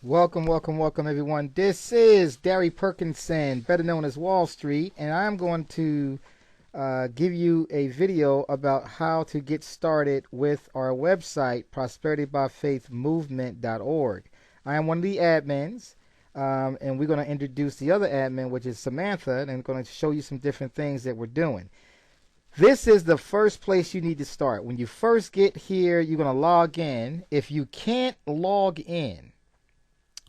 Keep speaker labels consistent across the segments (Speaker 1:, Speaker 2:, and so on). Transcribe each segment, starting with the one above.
Speaker 1: Welcome everyone. This is Derry Perkinson, better known as Wall Street, and I'm going to give you a video about how to get started with our website, prosperitybyfaithmovement.org. I am one of the admins, and we're going to introduce the other admin, which is Samantha, and I'm going to show you some different things that we're doing. This is the first place you need to start. When you first get here, you're going to log in. If you can't log in,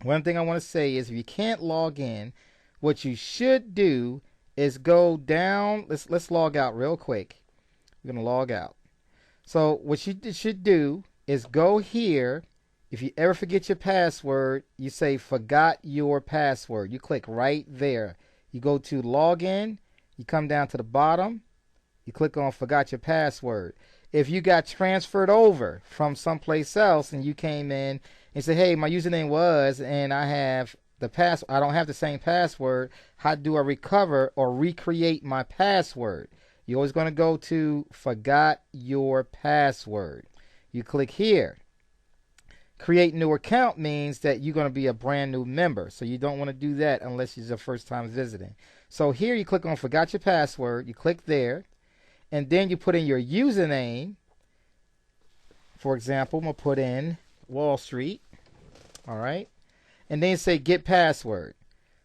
Speaker 1: one thing I want to say is if you can't log in, what you should do is go down. Let's log out real quick. We're going to log out. So what you should do is go here. If you ever forget your password, you say forgot your password. You click right there. You go to login. You come down to the bottom. You click on forgot your password. If you got transferred over from someplace else and you came in and say, hey, my username was, and I have the I don't have the same password, how do I recover or recreate my password? You're always going to go to forgot your password. You click here. Create new account means that you're going to be a brand new member. So you don't want to do that unless you're the first time visiting. So here you click on forgot your password. You click there. And then you put in your username. For example, I'm going to put in Wall Street. All right. And then you say get password.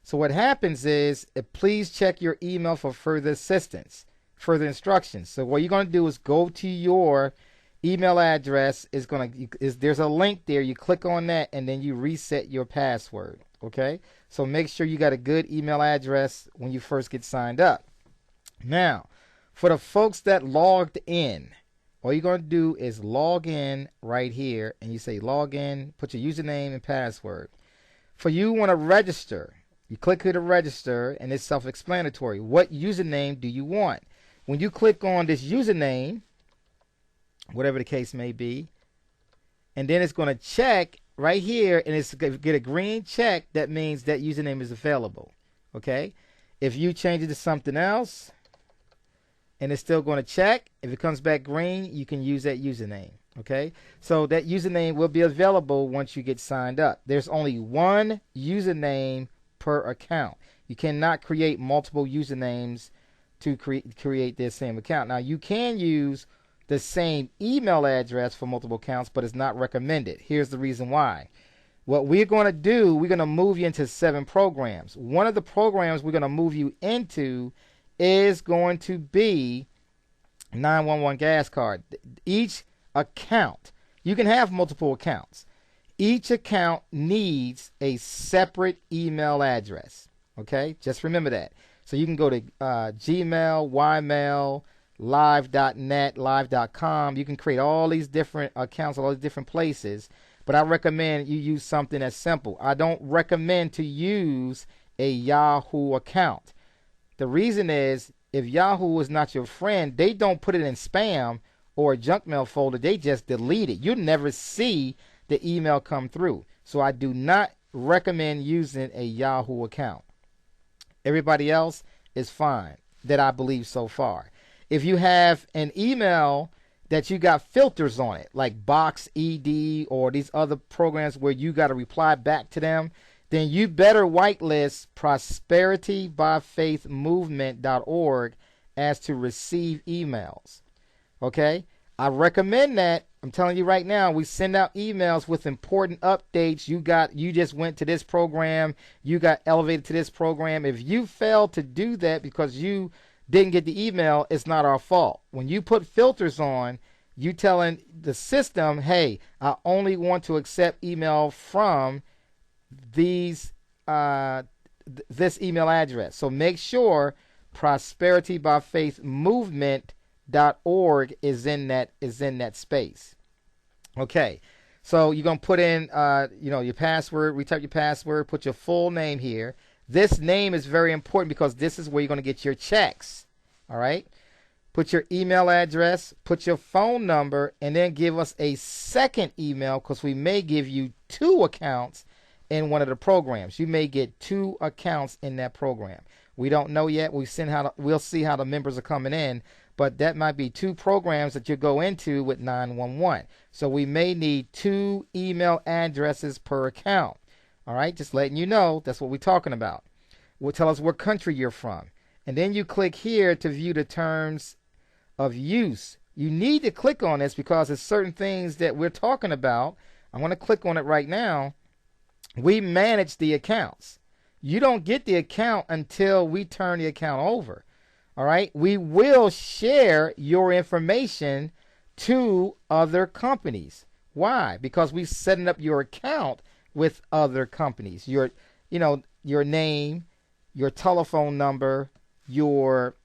Speaker 1: So what happens is, please check your email for further assistance, further instructions. So what you're going to do is go to your email address. There's a link there. You click on that and then you reset your password. Okay. So make sure you got a good email address when you first get signed up. Now, for the folks that logged in, all you're going to do is log in right here, and you say log in, put your username and password. For you want to register, you click here to register, and it's self-explanatory. What username do you want? When you click on this username, whatever the case may be, and then it's going to check right here, and it's going to get a green check. That means that username is available. Okay? If you change it to something else, and it's still going to check. If it comes back green, you can use that username. Okay, so that username will be available once you get signed up. There's only one username per account. You cannot create multiple usernames to create this same account. Now, you can use the same email address for multiple accounts, but it's not recommended. Here's the reason why. What we're going to do, we're going to move you into 7 programs. One of the programs we're going to move you into is going to be 911 gas card. Each account, you can have multiple accounts. Each account needs a separate email address. Okay, just remember that. So you can go to Gmail, Ymail, live.net, live.com. You can create all these different accounts, all these different places. But I recommend you use something that's simple. I don't recommend to use a Yahoo account. The reason is, if Yahoo is not your friend, they don't put it in spam or a junk mail folder. They just delete it. You'll never see the email come through. So I do not recommend using a Yahoo account. Everybody else is fine that I believe so far. If you have an email that you got filters on it, like BoxED or these other programs where you got to reply back to them, then you better whitelist prosperitybyfaithmovement.org as to receive emails. Okay? I recommend that. I'm telling you right now, we send out emails with important updates. You just went to this program, you got elevated to this program. If you fail to do that because you didn't get the email, it's not our fault. When you put filters on, you telling the system, hey, I only want to accept email from this email address. So make sure prosperitybyfaithmovement.org is in that space. Okay, so you're gonna put in your password, retype your password, put your full name here. This name is very important because this is where you're gonna get your checks. All right, put your email address, put your phone number, and then give us a second email because we may give you 2 accounts in one of the programs. You may get 2 accounts in that program. We don't know yet. We'll see how the members are coming in, but that might be 2 programs that you go into with 911. So we may need 2 email addresses per account. All right, just letting you know that's what we're talking about. Will tell us what country you're from. And then you click here to view the terms of use. You need to click on this because there's certain things that we're talking about. I'm going to click on it right now. We manage the accounts. You don't get the account until we turn the account over. All right. We will share your information to other companies. Why? Because we're setting up your account with other companies. Your name, your telephone number, your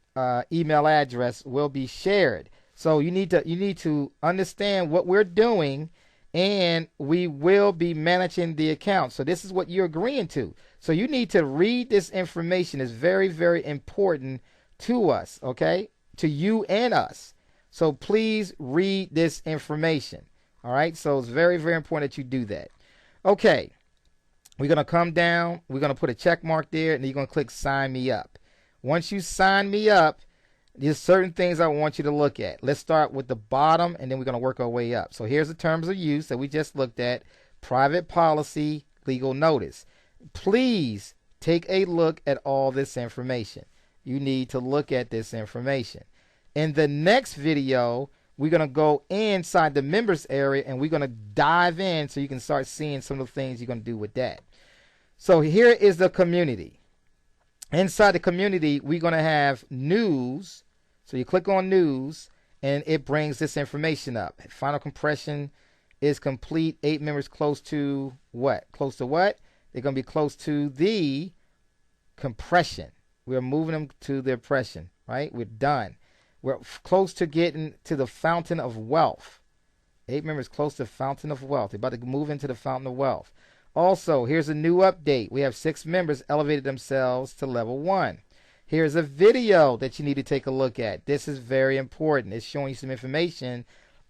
Speaker 1: email address will be shared. So you need to understand what we're doing, and we will be managing the account. So this is what you're agreeing to. So you need to read this information. It's very, very important to us, okay? To you and us. So please read this information. All right? So it's very, very important that you do that. Okay. We're going to come down. We're going to put a check mark there, and then you're going to click sign me up. Once you sign me up, there's certain things I want you to look at. Let's start with the bottom, and then we're going to work our way up. So here's the terms of use that we just looked at. Private policy, legal notice. Please take a look at all this information. You need to look at this information. In the next video, we're going to go inside the members area, and we're going to dive in so you can start seeing some of the things you're going to do with that. So here is the community. Inside the community, we're going to have news. So you click on news, and it brings this information up. Final compression is complete. 8 members close to what? Close to what? They're going to be close to the compression. We're moving them to the oppression, right? We're done. We're close to getting to the fountain of wealth. 8 members close to fountain of wealth. They're about to move into the fountain of wealth. Also, here's a new update. We have 6 members elevated themselves to level 1. Here's a video that you need to take a look at. This is very important. It's showing you some information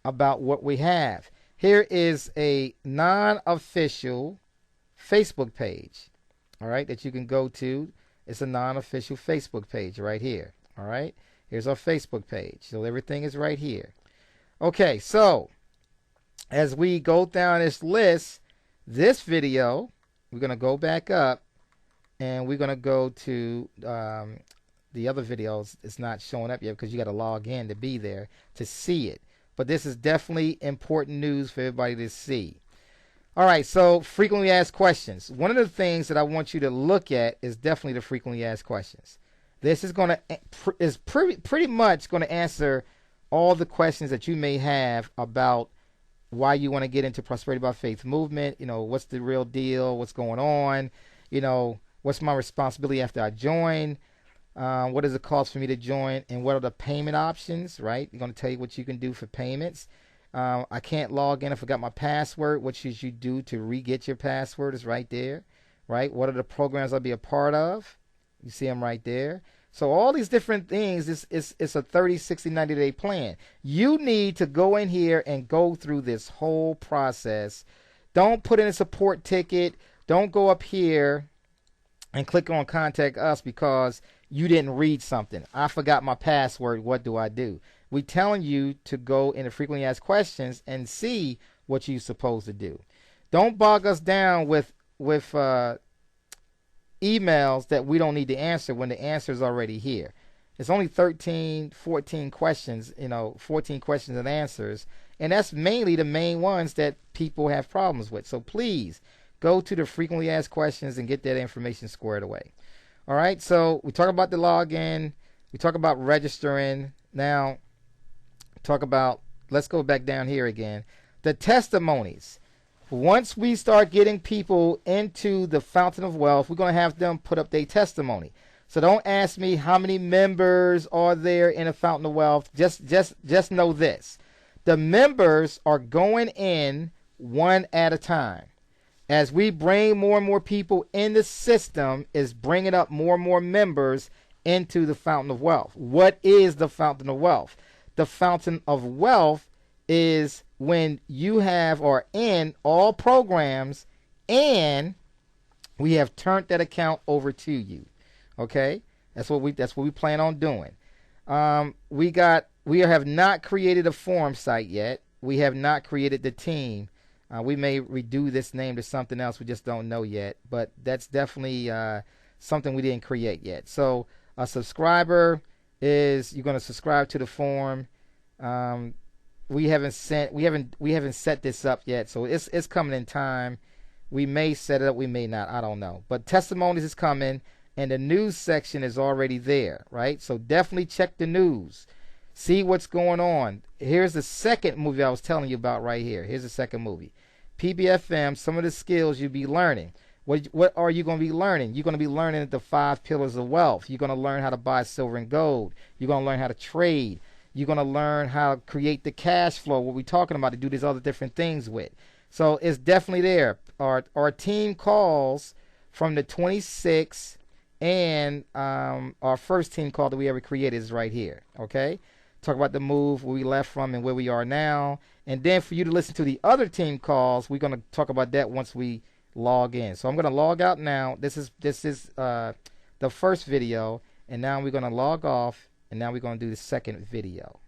Speaker 1: about what we have. Here is a non-official Facebook page, all right, that you can go to. It's a non-official Facebook page right here, all right. Here's our Facebook page. So everything is right here. Okay, so as we go down this list, this video, we're going to go back up, and we're going to go to the other videos. It's not showing up yet because you got to log in to be there to see it. But this is definitely important news for everybody to see. All right, so frequently asked questions. One of the things that I want you to look at is definitely the frequently asked questions. This is going to pretty much going to answer all the questions that you may have about why you want to get into Prosperity by Faith movement. You know, what's the real deal? What's going on? You know, what's my responsibility after I join? What does it cost for me to join? And what are the payment options, right? They're going to tell you what you can do for payments. I can't log in. I forgot my password. What should you do to re-get your password is right there, right? What are the programs I'll be a part of? You see them right there. So all these different things, it's a 30, 60, 90-day plan. You need to go in here and go through this whole process. Don't put in a support ticket. Don't go up here and click on contact us because you didn't read something. I forgot my password. What do I do? We're telling you to go into frequently asked questions and see what you're supposed to do. Don't bog us down with emails that we don't need to answer when the answer is already here. It's only 13, 14 questions, 14 questions and answers. And that's mainly the main ones that people have problems with. So please go to the frequently asked questions and get that information squared away. All right, so we talk about the login. We talk about registering. Now, let's go back down here again. The testimonies. Once we start getting people into the fountain of wealth, we're going to have them put up their testimony. So don't ask me how many members are there in a fountain of wealth. Just know this. The members are going in one at a time. As we bring more and more people in the system, is bringing up more and more members into the fountain of wealth. What is the fountain of wealth? The fountain of wealth is when you have or in all programs and we have turned that account over to you. Okay, that's what we plan on doing. We have not created a forum site yet. We have not created the team. We may redo this name to something else. We just don't know yet. But that's definitely something we didn't create yet. So a subscriber is you're going to subscribe to the forum. We haven't set this up yet, so it's coming in time. We may set it up, we may not. I don't know. But testimonies is coming, and the news section is already there, right? So definitely check the news. See what's going on. Here's the second movie I was telling you about right here. Here's the second movie. PBFM, some of the skills you'll be learning. What are you going to be learning? You're going to be learning the 5 pillars of wealth. You're going to learn how to buy silver and gold. You're going to learn how to trade. You're going to learn how to create the cash flow, what we're talking about, to do these other different things with. So it's definitely there. Our team calls from the 26th and our first team call that we ever created is right here. Okay? Talk about the move, where we left from and where we are now. And then for you to listen to the other team calls, we're going to talk about that once we log in. So I'm going to log out now. This is the first video, and now we're going to log off, and now we're going to do the second video.